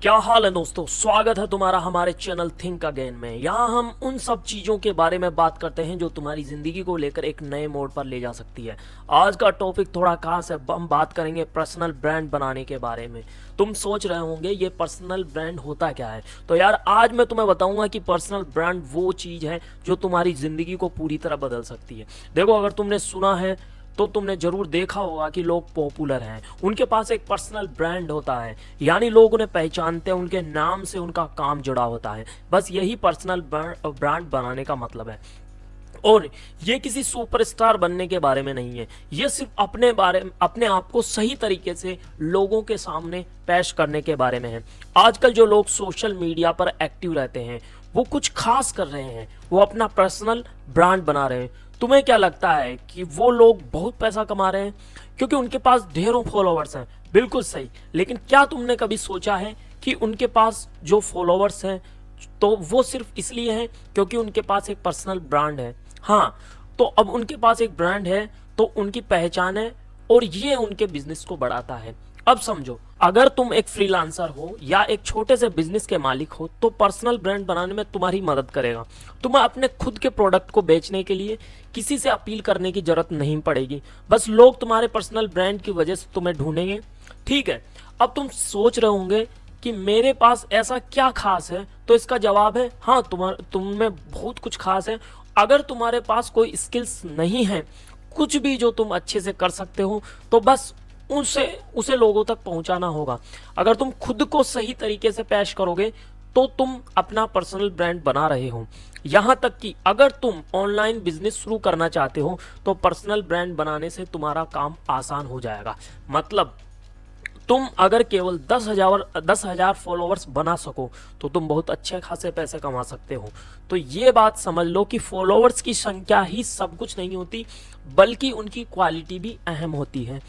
क्या हाल है दोस्तों, स्वागत है तुम्हारा हमारे चैनल थिंक अगेन में। यहाँ हम उन सब चीज़ों के बारे में बात करते हैं जो तुम्हारी ज़िंदगी को लेकर एक नए मोड़ पर ले जा सकती है। आज का टॉपिक थोड़ा खास है, हम बात करेंगे पर्सनल ब्रांड बनाने के बारे में। तुम सोच रहे होंगे ये पर्सनल ब्रांड होता क्या है, तो यार आज मैं तुम्हें बताऊंगा कि पर्सनल ब्रांड वो चीज़ है जो तुम्हारी ज़िंदगी को पूरी तरह बदल सकती है। देखो, अगर तुमने सुना है तो तुमने जरूर देखा होगा कि लोग पॉपुलर हैं, उनके पास एक पर्सनल ब्रांड होता है, यानी लोग उन्हें पहचानते हैं, उनके नाम से उनका काम जुड़ा होता है। बस यही पर्सनल ब्रांड बनाने का मतलब है। और ये किसी सुपरस्टार बनने के बारे में नहीं है, ये सिर्फ अपने आप को सही तरीके से लोगों के सामने पेश करने के बारे में है। आजकल जो लोग सोशल मीडिया पर एक्टिव रहते हैं वो कुछ खास कर रहे हैं, वो अपना पर्सनल ब्रांड बना रहे हैं। तुम्हें क्या लगता है कि वो लोग बहुत पैसा कमा रहे हैं क्योंकि उनके पास ढेरों फॉलोअर्स हैं? बिल्कुल सही। लेकिन क्या तुमने कभी सोचा है कि उनके पास जो फॉलोअर्स हैं तो वो सिर्फ इसलिए हैं क्योंकि उनके पास एक पर्सनल ब्रांड है? हाँ, तो अब उनके पास एक ब्रांड है तो उनकी पहचान है और ये उनके बिजनेस को बढ़ाता है। अब समझो, अगर तुम एक फ्रीलांसर हो या एक छोटे से बिजनेस के मालिक हो तो पर्सनल ब्रांड बनाने में तुम्हारी मदद करेगा। तुम्हें अपने खुद के प्रोडक्ट को बेचने के लिए किसी से अपील करने की जरूरत नहीं पड़ेगी, बस लोग तुम्हारे पर्सनल ब्रांड की वजह से तुम्हें ढूंढेंगे। ठीक है, अब तुम सोच रहे होंगे कि मेरे पास ऐसा क्या खास है, तो इसका जवाब है हाँ, तुम में बहुत कुछ खास है। अगर तुम्हारे पास कोई स्किल्स नहीं है, कुछ भी जो तुम अच्छे से कर सकते हो, तो बस उसे लोगों तक पहुंचाना होगा। अगर तुम खुद को सही तरीके से पेश करोगे तो तुम अपना पर्सनल ब्रांड बना रहे हो। यहां तक कि अगर तुम ऑनलाइन बिजनेस शुरू करना चाहते हो तो पर्सनल ब्रांड बनाने से तुम्हारा काम आसान हो जाएगा। मतलब तुम अगर केवल 10,000 फॉलोअर्स बना सको तो तुम बहुत अच्छे खासे पैसे कमा सकते हो। तो ये बात समझ लो कि फॉलोअर्स की संख्या ही सब कुछ नहीं होती, बल्कि उनकी क्वालिटी भी अहम होती है।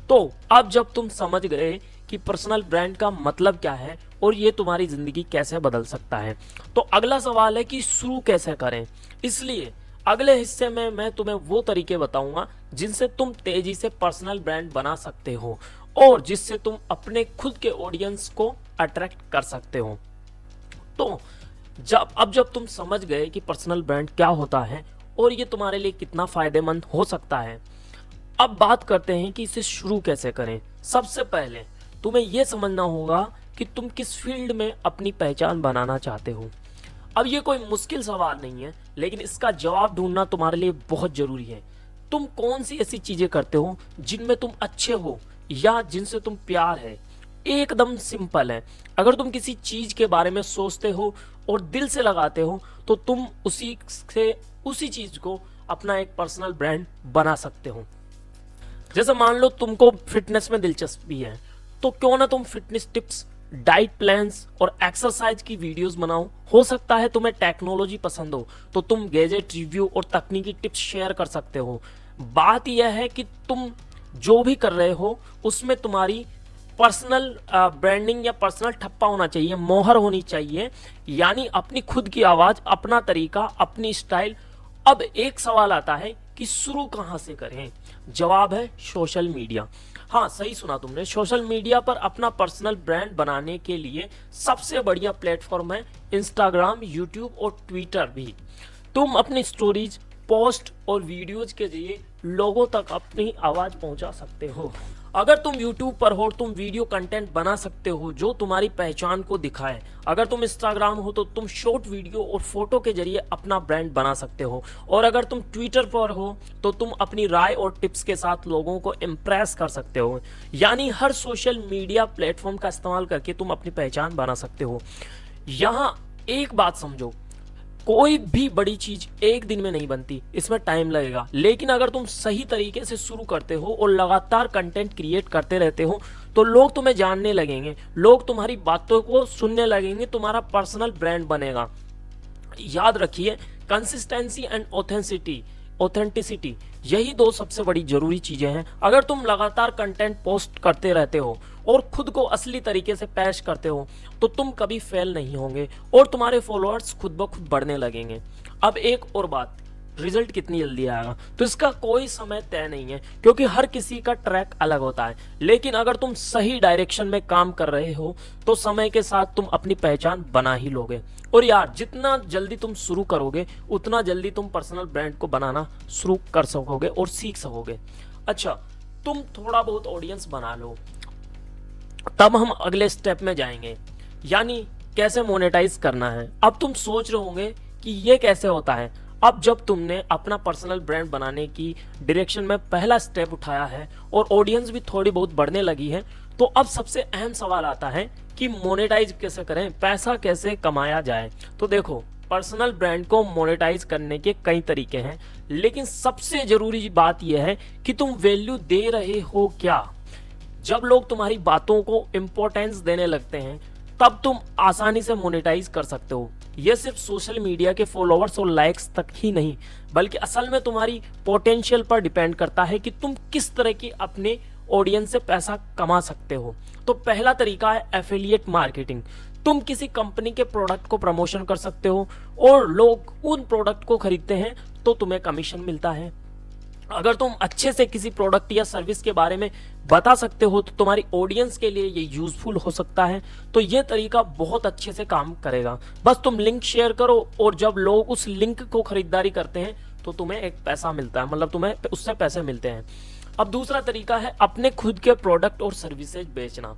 तो अब जब तुम समझ गए कि पर्सनल ब्रांड का मतलब क्या है और ये तुम्हारी जिंदगी कैसे बदल सकता है, तो अगला सवाल है कि शुरू कैसे करें। इसलिए अगले हिस्से में मैं तुम्हें वो तरीके बताऊंगा जिनसे तुम तेजी से पर्सनल ब्रांड बना सकते हो और जिससे तुम अपने खुद के ऑडियंस को अट्रैक्ट कर सकते हो। तो जब तुम समझ गए कि पर्सनल ब्रांड क्या होता है और ये तुम्हारे लिए कितना फायदेमंद हो सकता है, अब बात करते हैं कि इसे शुरू कैसे करें। सबसे पहले तुम्हें यह समझना होगा कि तुम किस फील्ड में अपनी पहचान बनाना चाहते हो। अब ये कोई मुश्किल सवाल नहीं है, लेकिन इसका जवाब ढूंढना तुम्हारे लिए बहुत जरूरी है। तुम कौन सी ऐसी चीजें करते हो जिनमें तुम अच्छे हो या जिनसे तुम प्यार है? एकदम सिंपल है। अगर तुम किसी चीज के बारे में सोचते हो और दिल से लगाते हो तो तुम उसी चीज को अपना एक पर्सनल ब्रांड बना सकते हो। जैसे मान लो तुमको फिटनेस में दिलचस्पी है, तो क्यों ना तुम फिटनेस टिप्स, डाइट प्लान्स और एक्सरसाइज की वीडियोस बनाओ। हो सकता है तुम्हें टेक्नोलॉजी पसंद हो तो तुम गैजेट रिव्यू और तकनीकी टिप्स शेयर कर सकते हो। बात यह है कि तुम जो भी कर रहे हो उसमें तुम्हारी पर्सनल ब्रांडिंग या पर्सनल ठप्पा होना चाहिए, मोहर होनी चाहिए, यानी अपनी खुद की आवाज, अपना तरीका, अपनी स्टाइल। अब एक सवाल आता है कि शुरू कहां से करें? जवाब है सोशल मीडिया। हाँ, सही सुना तुमने, सोशल मीडिया पर अपना पर्सनल ब्रांड बनाने के लिए सबसे बढ़िया प्लेटफॉर्म है इंस्टाग्राम, यूट्यूब और ट्विटर भी। तुम अपनी स्टोरीज, पोस्ट और वीडियोज के जरिए लोगों तक अपनी आवाज पहुंचा सकते हो। अगर तुम YouTube पर हो तुम वीडियो कंटेंट बना सकते हो जो तुम्हारी पहचान को दिखाए। अगर तुम इंस्टाग्राम हो तो तुम शॉर्ट वीडियो और फोटो के जरिए अपना ब्रांड बना सकते हो। और अगर तुम ट्विटर पर हो तो तुम अपनी राय और टिप्स के साथ लोगों को इम्प्रेस कर सकते हो। यानी हर सोशल मीडिया प्लेटफॉर्म का इस्तेमाल करके तुम अपनी पहचान बना सकते हो। यहाँ एक बात समझो, कोई भी बड़ी चीज एक दिन में नहीं बनती, इसमें टाइम लगेगा। लेकिन अगर तुम सही तरीके से शुरू करते हो और लगातार कंटेंट क्रिएट करते रहते हो तो लोग तुम्हें जानने लगेंगे, लोग तुम्हारी बातों को सुनने लगेंगे, तुम्हारा पर्सनल ब्रांड बनेगा। याद रखिए, कंसिस्टेंसी एंड ऑथेंटिसिटी यही दो सबसे बड़ी जरूरी चीजें हैं। अगर तुम लगातार कंटेंट पोस्ट करते रहते हो और खुद को असली तरीके से पेश करते हो तो तुम कभी फेल नहीं होंगे और तुम्हारे फॉलोअर्स खुद ब खुद बढ़ने लगेंगे। अब एक और बात, रिजल्ट कितनी जल्दी आएगा। तो इसका कोई समय तय नहीं है, क्योंकि हर किसी का ट्रैक अलग होता है। लेकिन अगर तुम सही डायरेक्शन में काम कर रहे हो तो समय के साथ तुम अपनी पहचान बना ही लोगे। और यार, जितना जल्दी तुम शुरू करोगे उतना जल्दी तुम पर्सनल ब्रांड को बनाना शुरू कर सकोगे और सीख सकोगे। अच्छा, तुम थोड़ा बहुत ऑडियंस बना लो, तब हम अगले स्टेप में जाएंगे, यानी कैसे मोनेटाइज करना है। अब तुम सोच रहे होंगे कि ये कैसे होता है। अब जब तुमने अपना पर्सनल ब्रांड बनाने की डायरेक्शन में पहला स्टेप उठाया है और ऑडियंस भी थोड़ी बहुत बढ़ने लगी है, तो अब सबसे अहम सवाल आता है कि मोनेटाइज कैसे करें, पैसा कैसे कमाया जाए। तो देखो, पर्सनल ब्रांड को मोनेटाइज करने के कई तरीके हैं, लेकिन सबसे जरूरी बात यह है कि तुम वैल्यू दे रहे हो क्या। जब लोग तुम्हारी बातों को इंपॉर्टेंस देने लगते हैं, तब तुम आसानी से मोनेटाइज कर सकते हो। यह सिर्फ सोशल मीडिया के फॉलोअर्स और लाइक्स तक ही नहीं, बल्कि असल में तुम्हारी पोटेंशियल पर डिपेंड करता है कि तुम किस तरह की अपने ऑडियंस से पैसा कमा सकते हो। तो पहला तरीका है एफिलिएट मार्केटिंग। तुम किसी कंपनी के प्रोडक्ट को प्रमोशन कर सकते हो और लोग उन प्रोडक्ट को खरीदते हैं तो तुम्हें कमीशन मिलता है। अगर तुम अच्छे से किसी प्रोडक्ट या सर्विस के बारे में बता सकते हो तो तुम्हारी ऑडियंस के लिए ये यूजफुल हो सकता है। तो ये तरीका बहुत अच्छे से काम करेगा। बस तुम लिंक शेयर करो और जब लोग उस लिंक को खरीदारी करते हैं तो तुम्हें एक पैसा मिलता है, मतलब तुम्हें उससे पैसे मिलते हैं। अब दूसरा तरीका है अपने खुद के प्रोडक्ट और सर्विसेज बेचना।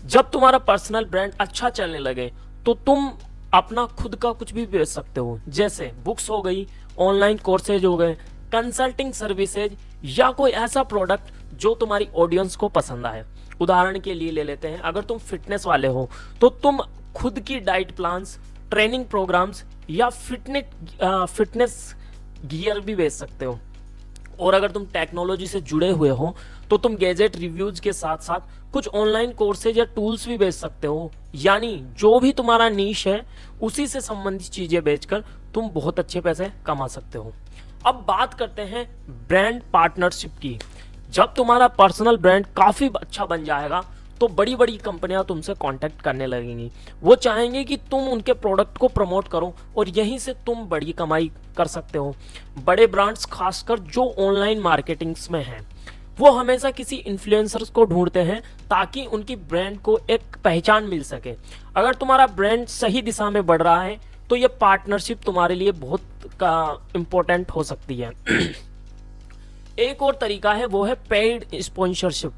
जब तुम्हारा पर्सनल ब्रांड अच्छा चलने लगे तो तुम अपना खुद का कुछ भी बेच सकते हो, जैसे बुक्स हो गई, ऑनलाइन कोर्सेज हो गए, कंसल्टिंग सर्विसेज या कोई ऐसा प्रोडक्ट जो तुम्हारी ऑडियंस को पसंद आए। उदाहरण के लिए ले लेते हैं, अगर तुम फिटनेस वाले हो तो तुम खुद की डाइट प्लान्स, ट्रेनिंग प्रोग्राम्स या फिटनेस गियर भी बेच सकते हो। और अगर तुम टेक्नोलॉजी से जुड़े हुए हो तो तुम गैजेट रिव्यूज के साथ साथ कुछ ऑनलाइन कोर्सेज या टूल्स भी बेच सकते हो। यानी जो भी तुम्हारा नीश है उसी से संबंधित चीजें बेचकर तुम बहुत अच्छे पैसे कमा सकते हो। अब बात करते हैं ब्रांड पार्टनरशिप की। जब तुम्हारा पर्सनल ब्रांड काफी अच्छा बन जाएगा तो बड़ी बड़ी कंपनियां तुमसे कांटेक्ट करने लगेंगी। वो चाहेंगे कि तुम उनके प्रोडक्ट को प्रमोट करो और यहीं से तुम बड़ी कमाई कर सकते हो। बड़े ब्रांड्स, खासकर जो ऑनलाइन मार्केटिंग्स में हैं, वो हमेशा किसी इन्फ्लुएंसर्स को ढूंढते हैं ताकि उनकी ब्रांड को एक पहचान मिल सके। अगर तुम्हारा ब्रांड सही दिशा में बढ़ रहा है तो ये पार्टनरशिप तुम्हारे लिए बहुत इम्पोर्टेंट हो सकती है। एक और तरीका है, वो है पेड स्पॉन्सरशिप।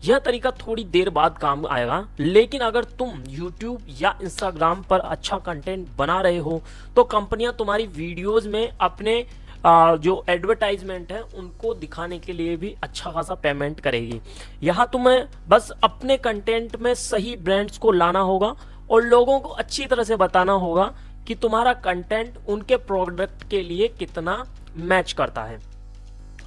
यह तरीका थोड़ी देर बाद काम आएगा, लेकिन अगर तुम YouTube या Instagram पर अच्छा कंटेंट बना रहे हो तो कंपनियां तुम्हारी वीडियोस में अपने जो एडवर्टाइजमेंट है उनको दिखाने के लिए भी अच्छा खासा पेमेंट करेगी। यहाँ तुम्हें बस अपने कंटेंट में सही ब्रांड्स को लाना होगा और लोगों को अच्छी तरह से बताना होगा कि तुम्हारा कंटेंट उनके प्रोडक्ट के लिए कितना मैच करता है।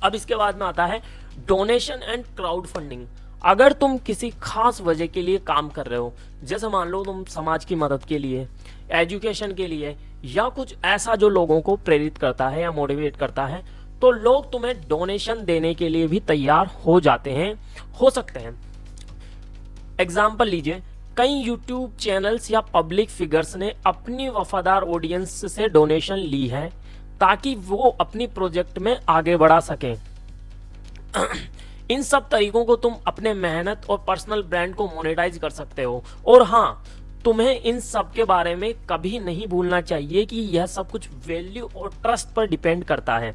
अब इसके बाद में आता है डोनेशन एंड क्राउड फंडिंग। अगर तुम किसी खास वजह के लिए काम कर रहे हो, जैसे मान लो तुम समाज की मदद के लिए, एजुकेशन के लिए या कुछ ऐसा जो लोगों को प्रेरित करता है या मोटिवेट करता है, तो लोग तुम्हें डोनेशन देने के लिए भी तैयार हो सकते हैं। एग्जाम्पल लीजिए, कई YouTube चैनल्स या पब्लिक फिगर्स ने अपनी वफादार ऑडियंस से डोनेशन ली है ताकि वो अपनी प्रोजेक्ट में आगे बढ़ा सकें। इन सब तरीकों को तुम अपने मेहनत और पर्सनल ब्रांड को मोनेटाइज कर सकते हो। और हाँ, तुम्हें इन सब के बारे में कभी नहीं भूलना चाहिए कि यह सब कुछ वैल्यू और ट्रस्ट पर डिपेंड करता है।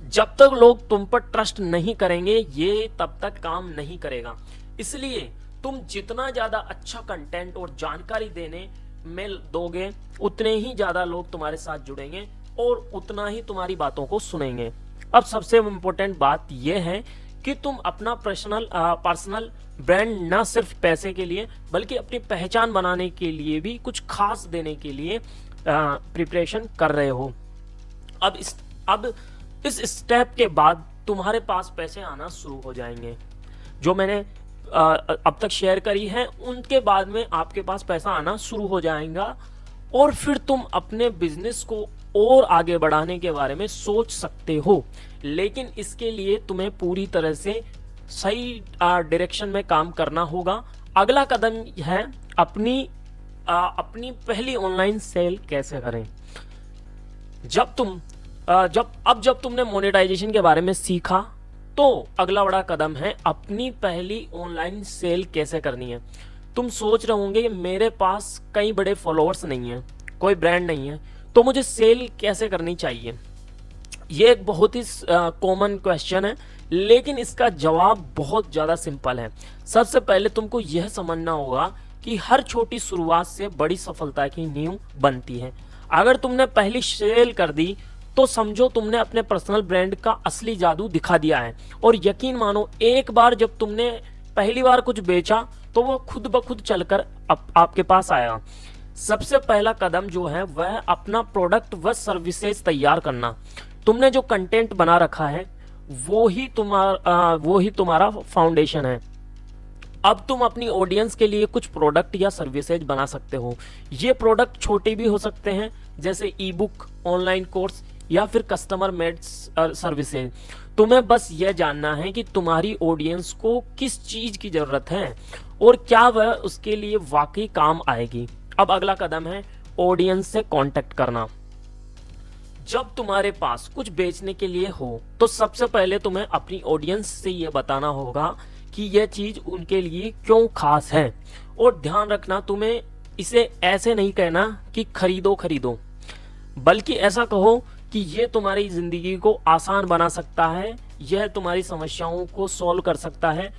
जब तक लोग तुम पर ट्रस्ट नहीं करेंगे, ये तब तक काम नहीं करेगा। इसलिए तुम जितना ज्यादा अच्छा कंटेंट और जानकारी देने में दोगे, उतने ही ज्यादा लोग तुम्हारे साथ जुड़ेंगे और उतना ही तुम्हारी बातों को सुनेंगे। अब सबसे इम्पोर्टेंट बात यह है कि तुम अपना पर्सनल ब्रांड न सिर्फ पैसे के लिए बल्कि अपनी पहचान बनाने के लिए भी कुछ खास देने के लिए प्रिपरेशन कर रहे हो। अब इस स्टेप के बाद तुम्हारे पास पैसे आना शुरू हो जाएंगे। जो मैंने अब तक शेयर करी है उनके बाद में आपके पास पैसा आना शुरू हो जाएगा और फिर तुम अपने बिजनेस को और आगे बढ़ाने के बारे में सोच सकते हो। लेकिन इसके लिए तुम्हें पूरी तरह से सही डायरेक्शन में काम करना होगा। अगला कदम है अपनी पहली ऑनलाइन सेल कैसे करें। जब तुमने मोनेटाइजेशन के बारे में सीखा, तो अगला बड़ा कदम है अपनी पहली ऑनलाइन सेल कैसे करनी है। तुम सोच रहे होंगे कि मेरे पास कई बड़े फॉलोअर्स नहीं है, कोई ब्रांड नहीं है, तो मुझे सेल कैसे करनी चाहिए। ये एक बहुत ही कॉमन क्वेश्चन है, लेकिन इसका जवाब बहुत ज़्यादा सिंपल है। सबसे पहले तुमको यह समझना होगा कि हर छोटी शुरुआत से बड़ी सफलता की नींव बनती है। अगर तुमने पहली सेल कर दी तो समझो तुमने अपने पर्सनल ब्रांड का असली जादू दिखा दिया है। और यकीन मानो, एक बार जब तुमने पहली बार कुछ बेचा तो वो खुद ब खुद चलकर आपके पास आया। सबसे पहला कदम जो है वह अपना प्रोडक्ट व सर्विसेज तैयार करना। तुमने जो कंटेंट बना रखा है वो ही तुम्हारा फाउंडेशन है। अब तुम अपनी ऑडियंस के लिए कुछ प्रोडक्ट या सर्विसेज बना सकते हो। ये प्रोडक्ट छोटे भी हो सकते हैं, जैसे ई बुक, ऑनलाइन कोर्स या फिर कस्टमर मेड सर्विसेज। तुम्हें बस यह जानना है कि तुम्हारी ऑडियंस को किस चीज की जरूरत है और क्या वह उसके लिए वाकई काम आएगी। अब अगला कदम है ऑडियंस से कांटेक्ट करना। जब तुम्हारे पास कुछ बेचने के लिए हो तो सबसे पहले तुम्हें अपनी ऑडियंस से यह बताना होगा कि यह चीज उनके लिए क्यों खास है। और ध्यान रखना, तुम्हें इसे ऐसे नहीं कहना कि खरीदो खरीदो, बल्कि ऐसा कहो कि यह तुम्हारी जिंदगी को आसान बना सकता है, यह तुम्हारी समस्याओं को सॉल्व कर सकता है।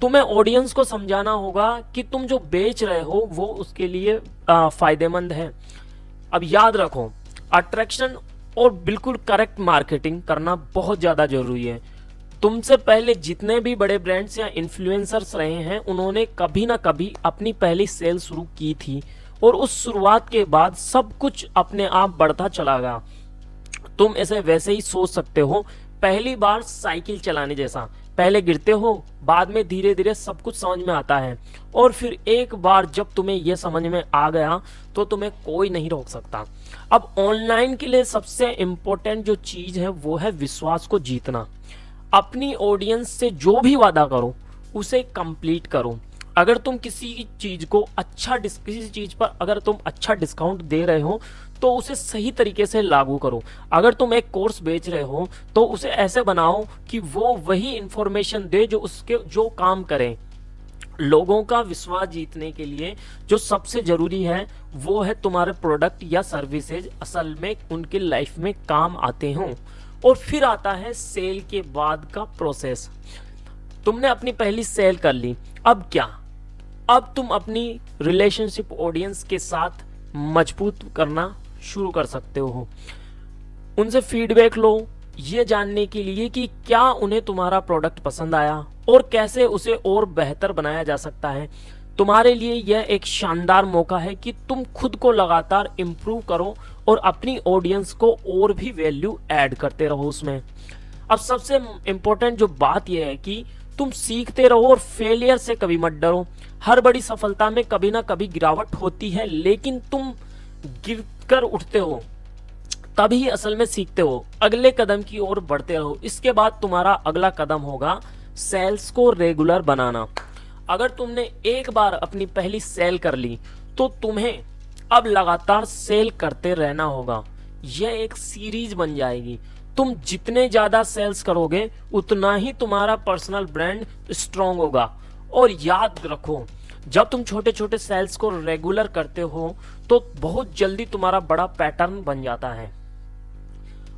तुम्हें ऑडियंस को समझाना होगा कि तुम जो बेच रहे हो वो उसके लिए फायदेमंद है। अब याद रखो, अट्रैक्शन और बिल्कुल करेक्ट मार्केटिंग करना बहुत ज्यादा जरूरी है। तुमसे पहले जितने भी बड़े ब्रांड्स या इन्फ्लुएंसर्स रहे हैं, उन्होंने कभी ना कभी अपनी पहली सेल शुरू की थी और उस शुरुआत के बाद सब कुछ अपने आप बढ़ता चला गया। तुम ऐसे वैसे ही सोच सकते हो, पहली बार साइकिल चलाने जैसा, पहले गिरते हो, बाद में धीरे धीरे सब कुछ समझ में आता है और फिर एक बार जब तुम्हें यह समझ में आ गया तो तुम्हें कोई नहीं रोक सकता। अब ऑनलाइन के लिए सबसे इंपॉर्टेंट जो चीज है वो है विश्वास को जीतना। अपनी ऑडियंस से जो भी वादा करो उसे कंप्लीट करो। अगर तुम किसी चीज पर अगर तुम अच्छा डिस्काउंट दे रहे हो तो उसे सही तरीके से लागू करो। अगर तुम एक कोर्स बेच रहे हो तो उसे ऐसे बनाओ कि वो वही इंफॉर्मेशन दे जो काम करे। लोगों का विश्वास जीतने के लिए जो सबसे जरूरी है वो है तुम्हारे प्रोडक्ट या सर्विसेज असल में उनके लाइफ में काम आते हों। और फिर आता है सेल के बाद का प्रोसेस। तुमने अपनी पहली सेल कर ली, अब क्या? अब तुम अपनी रिलेशनशिप ऑडियंस के साथ मजबूत करना शुरू कर सकते हो। उनसे फीडबैक लो, ये जानने के लिए कि क्या उन्हें तुम्हारा प्रोडक्ट पसंद आया और कैसे उसे और बेहतर बनाया जा सकता है। तुम्हारे लिए यह एक शानदार मौका है कि तुम खुद को लगातार इम्प्रूव करो और अपनी ऑडियंस को और भी वैल्यू ऐड करते रहो उसमें। अब सबसे इम्पोर्टेंट जो बात यह है कि तुम सीखते रहो और फेलियर से कभी मत डरो। हर बड़ी सफलता में कभी ना कभी गिरावट होती है, लेकिन तुम गिरकर उठते हो तभी असल में सीखते हो। अगले कदम की ओर बढ़ते रहो। इसके बाद तुम्हारा अगला कदम होगा सेल्स को रेगुलर बनाना। अगर तुमने एक बार अपनी पहली सेल कर ली तो तुम्हें अब लगातार सेल करते रहना होगा। यह एक सीरीज बन जाएगी। तुम जितने ज्यादा सेल्स करोगे उतना ही तुम्हारा पर्सनल ब्रांड स्ट्रांग होगा। और याद रखो, जब तुम छोटे छोटे सेल्स को रेगुलर करते हो तो बहुत जल्दी तुम्हारा बड़ा पैटर्न बन जाता है।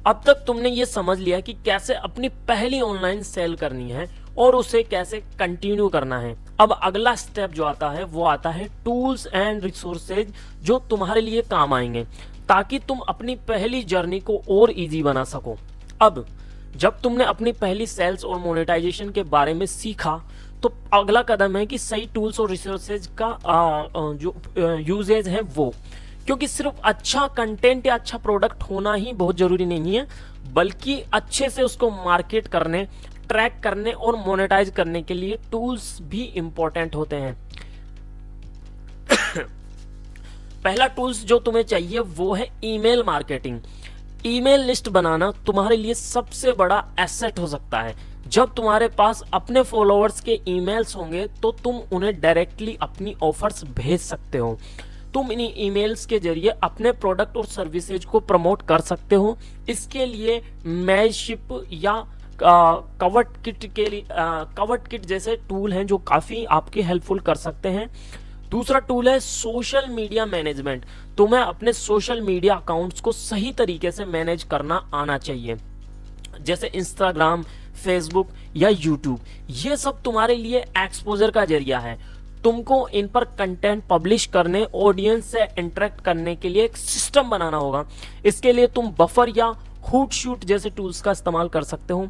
अब तक तुमने ये समझ लिया कि कैसे अपनी पहली ऑनलाइन सेल करनी है और उसे कैसे कंटिन्यू करना है। अब अगला स्टेप जो आता है वो आता है टूल्स एंड रिसोर्सेज जो तुम्हारे लिए काम आएंगे ताकि तुम अपनी पहली जर्नी को और इजी बना सको। अब जब तुमने अपनी पहली सेल्स और मोनेटाइजेशन के बारे में सीखा तो अगला कदम है कि सही टूल्स और रिसोर्सेज का जो यूजेज है वो, क्योंकि सिर्फ अच्छा कंटेंट या अच्छा प्रोडक्ट होना ही बहुत जरूरी नहीं है, बल्कि अच्छे से उसको मार्केट करने, ट्रैक करने और मोनेटाइज करने के लिए टूल्स भी इंपॉर्टेंट होते हैं। पहला टूल्स जो तुम्हें चाहिए वो है ईमेल मार्केटिंग। ईमेल लिस्ट बनाना तुम्हारे लिए सबसे बड़ा एसेट हो सकता है। जब तुम्हारे पास अपने फॉलोअर्स के ईमेल्स होंगे तो तुम उन्हें डायरेक्टली अपनी ऑफर्स भेज सकते हो। तुम इन ईमेल्स के जरिए अपने प्रोडक्ट और सर्विसेज को प्रमोट कर सकते हो। इसके लिए मेलशिप या कवर्ट किट के लिए कवर्ट किट जैसे टूल हैं जो काफ़ी आपकी हेल्पफुल कर सकते हैं। दूसरा टूल है सोशल मीडिया मैनेजमेंट। तुम्हें अपने सोशल मीडिया अकाउंट्स को सही तरीके से मैनेज करना आना चाहिए, जैसे इंस्टाग्राम, फेसबुक या यूट्यूब। ये सब तुम्हारे लिए एक्सपोजर का जरिया है। तुमको इन पर कंटेंट पब्लिश करने, ऑडियंस से इंटरेक्ट करने के लिए एक सिस्टम बनाना होगा। इसके लिए तुम बफर या हुटशूट जैसे टूल्स का इस्तेमाल कर सकते हो।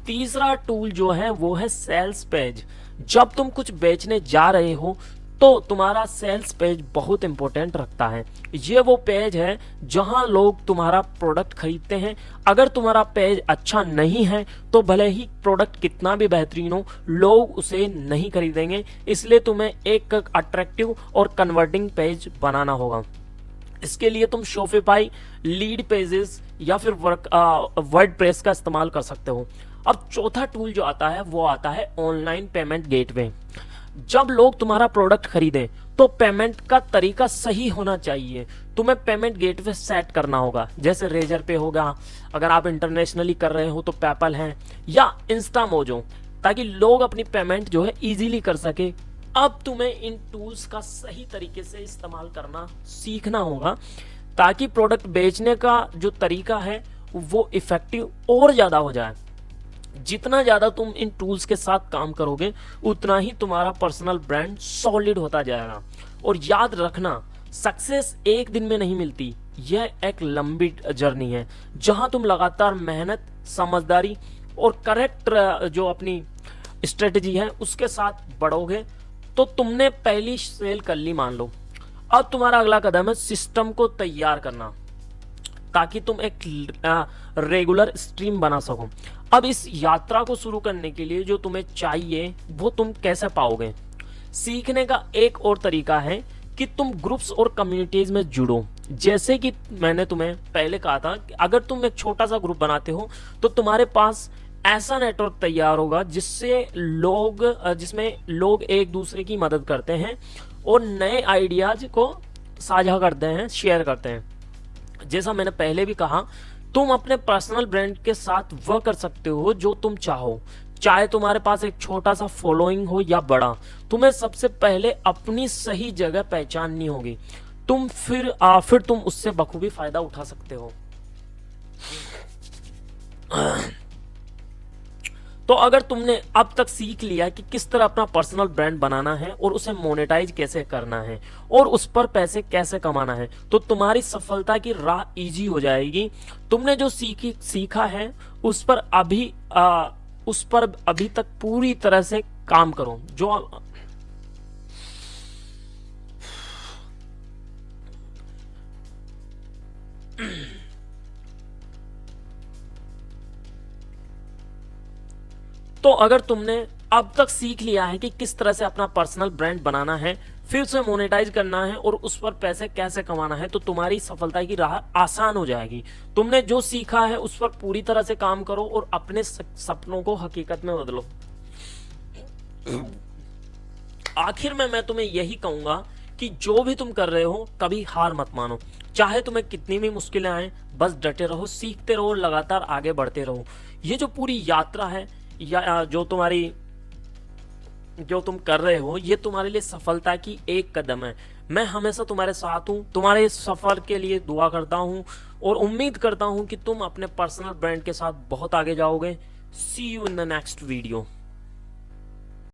तीसरा टूल जो है वो है सेल्स पेज। जब तुम कुछ बेचने जा रहे हो तो तुम्हारा सेल्स पेज बहुत इंपॉर्टेंट रखता है। ये वो पेज है जहां लोग तुम्हारा प्रोडक्ट खरीदते हैं। अगर तुम्हारा पेज अच्छा नहीं है तो भले ही प्रोडक्ट कितना भी बेहतरीन हो, लोग उसे नहीं खरीदेंगे। इसलिए तुम्हें एक अट्रैक्टिव और कन्वर्टिंग पेज बनाना होगा। इसके लिए तुम शॉपिफाई, लीड पेजेस या फिर वर्डप्रेस का इस्तेमाल कर सकते हो। अब चौथा टूल जो आता है वो आता है ऑनलाइन पेमेंट गेटवे। जब लोग तुम्हारा प्रोडक्ट खरीदें तो पेमेंट का तरीका सही होना चाहिए। तुम्हें पेमेंट गेटवे सेट करना होगा, जैसे रेजर पे होगा, अगर आप इंटरनेशनली कर रहे हो तो पेपल है या इंस्टामोजो, ताकि लोग अपनी पेमेंट जो है इजीली कर सके। अब तुम्हें इन टूल्स का सही तरीके से इस्तेमाल करना सीखना होगा ताकि प्रोडक्ट बेचने का जो तरीका है वो इफेक्टिव और ज्यादा हो जाए। जितना ज्यादा तुम इन टूल्स के साथ काम करोगे उतना ही तुम्हारा पर्सनल ब्रांड सॉलिड होता जाएगा। और याद रखना, सक्सेस एक दिन में नहीं मिलती, यह एक लंबी जर्नी है जहां तुम लगातार मेहनत, समझदारी और करेक्ट जो अपनी स्ट्रेटजी है उसके साथ बढ़ोगे तो तुमने पहली सेल कर ली मान लो। अब तुम्हारा अगला कदम है सिस्टम को तैयार करना ताकि तुम एक रेगुलर स्ट्रीम बना सको। अब इस यात्रा को शुरू करने के लिए जो तुम्हें चाहिए वो तुम कैसे पाओगे? सीखने का एक और तरीका है कि तुम ग्रुप्स और कम्युनिटीज में जुड़ो। जैसे कि मैंने तुम्हें पहले कहा था कि अगर तुम एक छोटा सा ग्रुप बनाते हो तो तुम्हारे पास ऐसा नेटवर्क तैयार होगा जिसमें लोग एक दूसरे की मदद करते हैं और नए आइडियाज को साझा करते हैं, शेयर करते हैं। जैसा मैंने पहले भी कहा, तुम अपने पर्सनल ब्रांड के साथ वह कर सकते हो जो तुम चाहो, चाहे तुम्हारे पास एक छोटा सा फॉलोइंग हो या बड़ा। तुम्हें सबसे पहले अपनी सही जगह पहचाननी होगी। फिर तुम उससे बखूबी फायदा उठा सकते हो। तो अगर तुमने अब तक सीख लिया कि किस तरह अपना पर्सनल ब्रांड बनाना है और उसे मोनेटाइज कैसे करना है और उस पर पैसे कैसे कमाना है, तो तुम्हारी सफलता की राह इजी हो जाएगी। तुमने जो सीखा है उस पर अभी तक पूरी तरह से काम करो। तो अगर तुमने अब तक सीख लिया है कि किस तरह से अपना पर्सनल ब्रांड बनाना है, फिर उसे मोनेटाइज करना है और उस पर पैसे कैसे कमाना है, तो तुम्हारी सफलता की राह आसान हो जाएगी। तुमने जो सीखा है उस पर पूरी तरह से काम करो और अपने सपनों को हकीकत में बदलो। आखिर में मैं तुम्हें यही कहूंगा कि जो भी तुम कर रहे हो कभी हार मत मानो। चाहे तुम्हें कितनी भी मुश्किलें आए, बस डटे रहो, सीखते रहो, लगातार आगे बढ़ते रहो। ये जो पूरी यात्रा है या जो तुम कर रहे हो, ये तुम्हारे लिए सफलता की एक कदम है। मैं हमेशा तुम्हारे साथ हूँ, तुम्हारे इस सफर के लिए दुआ करता हूँ और उम्मीद करता हूँ कि तुम अपने पर्सनल ब्रांड के साथ बहुत आगे जाओगे। See you in the next video.